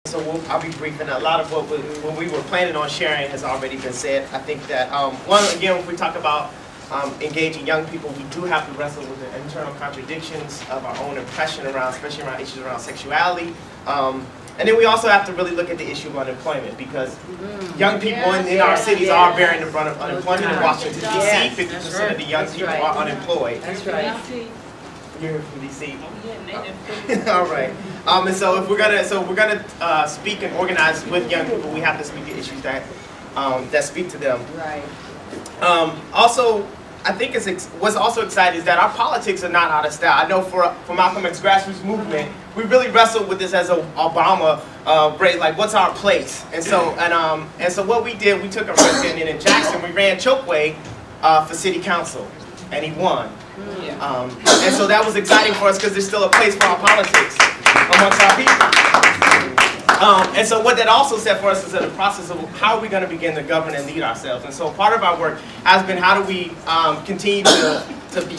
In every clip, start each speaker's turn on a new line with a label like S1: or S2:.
S1: So I'll be brief, and a lot of what we were planning on sharing has already been said. I think that, one, again, when we talk about engaging young people, we do have to wrestle with the internal contradictions of our own impression around, especially around issues around sexuality. And then we also have to really look at the issue of unemployment, because young people in our cities are bearing the brunt of unemployment. In Washington, D.C., 50% of the young people are unemployed.
S2: That's right.
S1: You're here from D.C. All right. And so if we're gonna speak and organize with young people, we have to speak to issues that speak to them.
S2: Right.
S1: Also, I think what's also exciting is that our politics are not out of style. I know for Malcolm X grassroots movement, we really wrestled with this as a Obama break, like what's our place? And so what we did, we took a resident in Jackson, we ran Chokeway for city council, and he won. And so that was exciting for us because there's still a place for our politics amongst our people. And so what that also said for us is in the process of how are we going to begin to govern and lead ourselves. And so part of our work has been how do we continue to be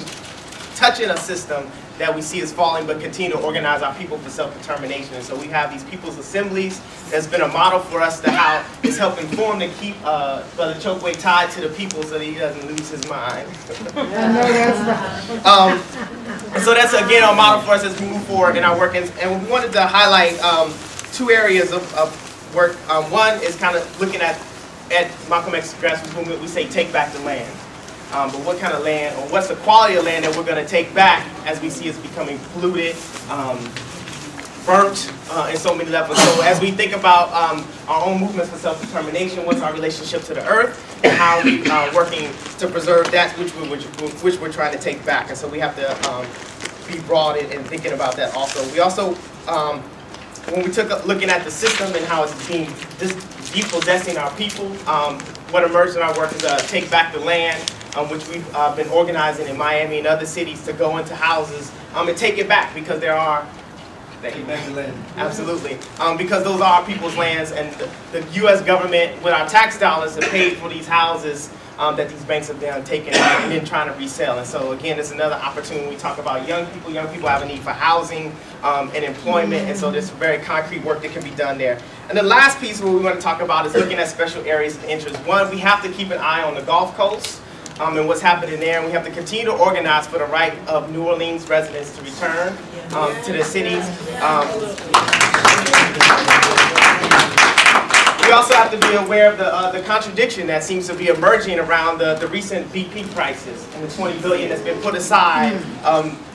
S1: touching a system that we see as falling, but continue to organize our people for self-determination. And so we have these people's assemblies. That's been a model for us to how it's helping form to keep Brother Chokeway tied to the people so that he doesn't lose his mind. And so that's, again, a model for us as we move forward in our work. And we wanted to highlight two areas of work. One is kind of looking at Malcolm X grassroots movement. We say take back the land. But what kind of land, or what's the quality of land that we're going to take back as we see it's becoming polluted, burnt in so many levels. So as we think about our own movements for self-determination, what's our relationship to the earth, and how are we working to preserve that which we're trying to take back. And so we have to be broad in thinking about that also. We also, when we took looking at the system and how it's being depossessing our people, what emerged in our work is Take Back the Land, which we've been organizing in Miami and other cities to go into houses and take it back, because there are,
S3: Take back the land.
S1: Absolutely, because those are our people's lands, and the U.S. government with our tax dollars have paid for these houses that these banks have been taken and then trying to resell. And so again, it's another opportunity. We talk about young people have a need for housing and employment, and so there's very concrete work that can be done there. And the last piece what we want to talk about is looking at special areas of interest. One, we have to keep an eye on the Gulf Coast and what's happening there, and we have to continue to organize for the right of New Orleans residents to return to their cities. We also have to be aware of the contradiction that seems to be emerging around the recent BP prices and the $20 billion that's been put aside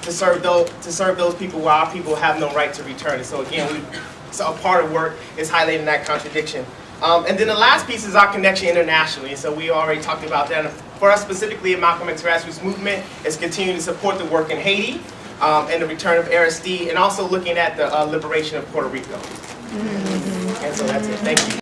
S1: to serve those people where our people have no right to return. And so again, so a part of work is highlighting that contradiction. And then the last piece is our connection internationally. And so we already talked about that. For us specifically at Malcolm X Grassroots Movement, is continuing to support the work in Haiti and the return of Aristide, and also looking at the liberation of Puerto Rico. And so that's it. Thank you.